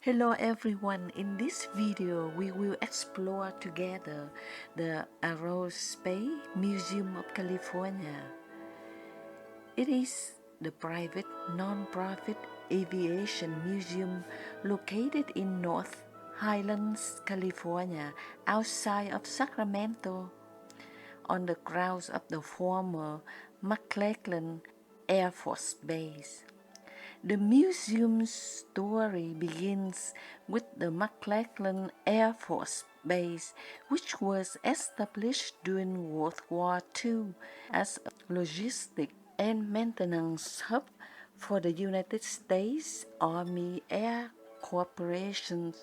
Hello everyone, in this video we will explore together the Aerospace Museum of California. It is the private non-profit aviation museum located in North Highlands, California, outside of Sacramento, on the grounds of the former McClellan Air Force Base. The museum's story begins with the McClellan Air Force Base, which was established during World War II as a logistic and maintenance hub for the United States Army Air Corporation.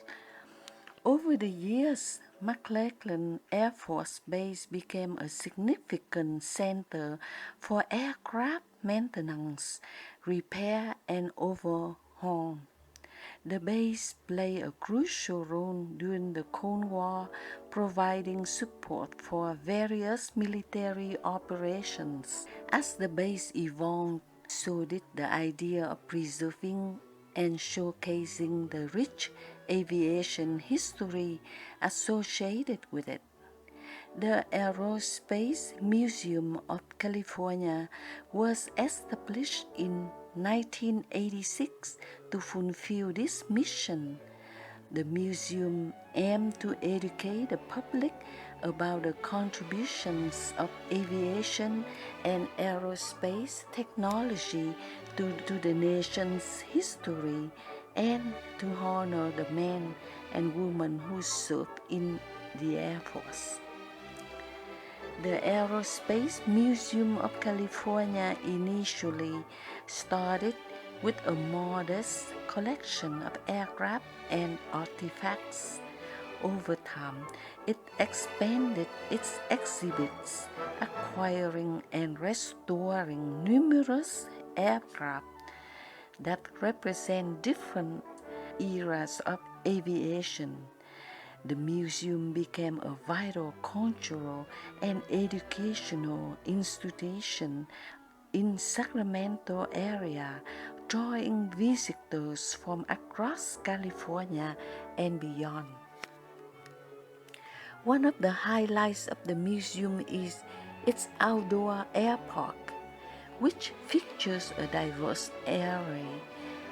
Over the years, McClellan Air Force Base became a significant center for aircraft maintenance, repair, and overhaul. The base played a crucial role during the Cold War, providing support for various military operations. As the base evolved, so did the idea of preserving and showcasing the rich aviation history associated with it. The Aerospace Museum of California was established in 1986 to fulfill this mission. The museum aimed to educate the public about the contributions of aviation and aerospace technology to the nation's history and to honor the men and women who served in the Air Force. The Aerospace Museum of California initially started with a modest collection of aircraft and artifacts. Over time, it expanded its exhibits, acquiring and restoring numerous aircraft that represent different eras of aviation. The museum became a vital cultural and educational institution in Sacramento area, drawing visitors from across California and beyond. One of the highlights of the museum is its outdoor air park, which features a diverse array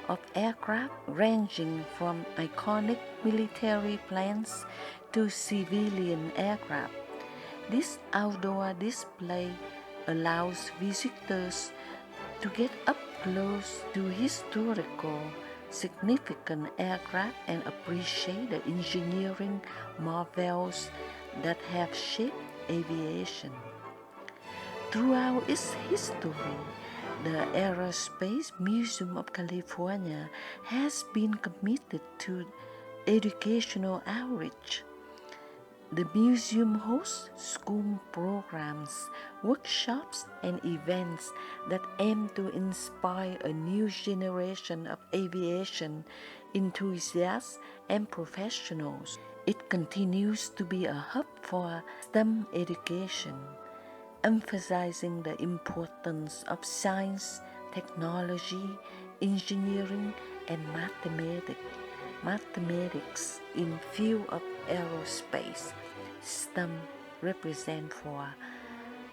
of aircraft ranging from iconic military planes to civilian aircraft. This outdoor display allows visitors to get up close to historical significant aircraft and appreciate the engineering marvels that have shaped aviation. Throughout its history, the Aerospace Museum of California has been committed to educational outreach. The museum hosts school programs, workshops, and events that aim to inspire a new generation of aviation enthusiasts and professionals. It continues to be a hub for STEM education, emphasizing the importance of science, technology, engineering, and mathematics in field of aerospace. STEM represent for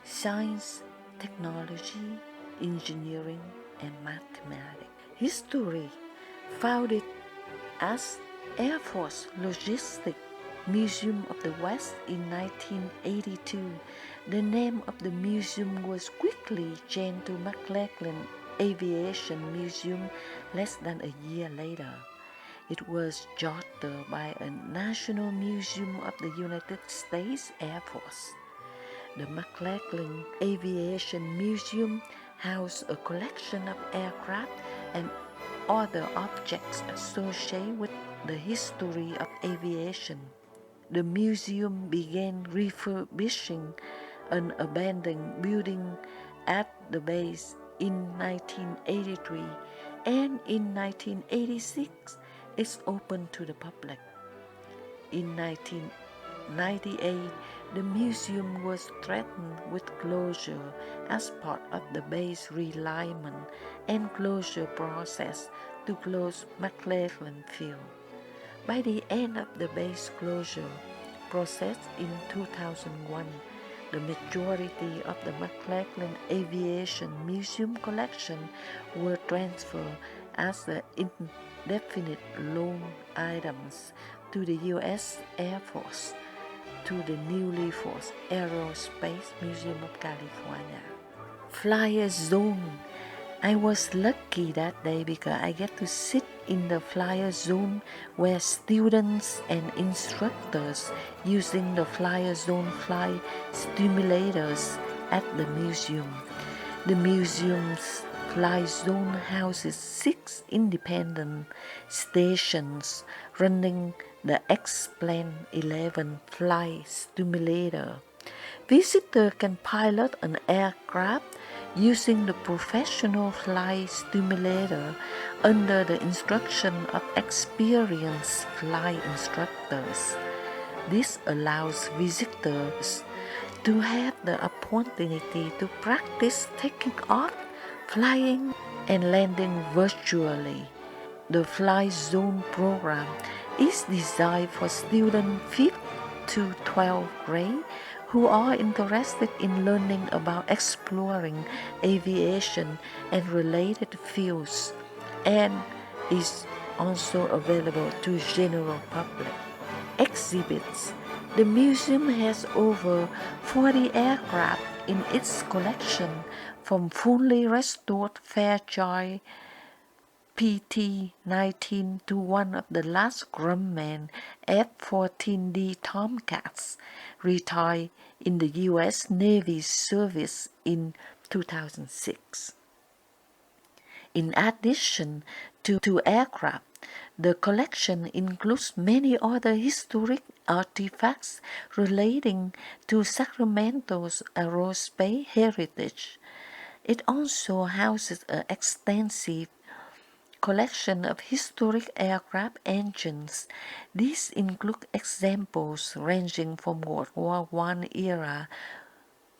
science, technology, engineering, and mathematics. History, founded as Air Force Logistics Museum of the West in 1982, the name of the museum was quickly changed to McClellan Aviation Museum less than a year later. It was chartered by a National Museum of the United States Air Force. The McClellan Aviation Museum houses a collection of aircraft and other objects associated with the history of aviation. The museum began refurbishing an abandoned building at the base in 1983, and in 1986 it's open to the public. In 1998, the museum was threatened with closure as part of the base realignment and closure process to close McClellan Field. By the end of the base closure process in 2001, the majority of the McClellan Aviation Museum collection were transferred as the indefinite loan items to the U.S. Air Force to the newly formed Aerospace Museum of California. Flyer Zone. I was lucky that day because I get to sit in the flyer zone where students and instructors using the flyer zone fly simulators at the museum. The museum's fly zone houses 6 independent stations running the X-Plane 11 fly simulator. Visitors can pilot an aircraft using the professional flight simulator under the instruction of experienced flight instructors. This allows visitors to have the opportunity to practice taking off, flying, and landing virtually. The Fly Zone program is designed for students 5th to 12th grade who are interested in learning about exploring aviation and related fields, and is also available to general public. Exhibits. The museum has over 40 aircraft in its collection, from fully restored Fairchild PT-19 to one of the last Grumman F-14D Tomcats, retired in the U.S. Navy service in 2006. In addition to aircraft, the collection includes many other historic artifacts relating to Sacramento's aerospace heritage. It also houses an extensive collection of historic aircraft engines. These include examples ranging from World War I era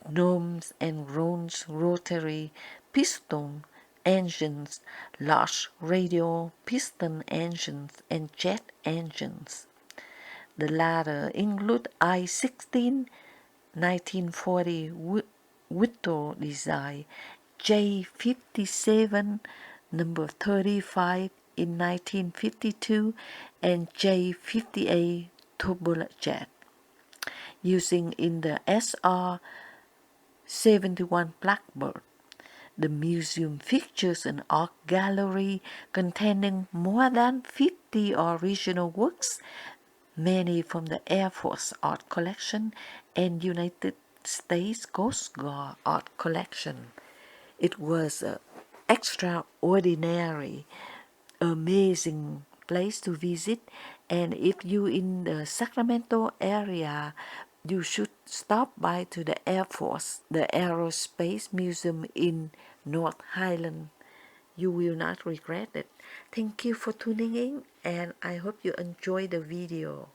Gnomes and Roans rotary piston engines, large radial piston engines, and jet engines. The latter include I-16 1940 Whittle design, J-57 number 35 in 1952, and J-58 turbojet, using in the SR-71 Blackbird. The museum features an art gallery containing more than 50 original works, many from the Air Force Art Collection and United States Coast Guard Art Collection. It was an extraordinary, amazing place to visit, and if you in the Sacramento area, you should stop by to the Air Force, the Aerospace Museum in North Highlands. You will not regret it. Thank you for tuning in, and I hope you enjoy the video.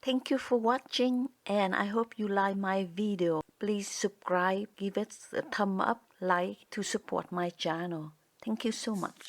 Thank you for watching, and I hope you like my video. Please subscribe, give it a thumb up, like to support my channel. Thank you so much.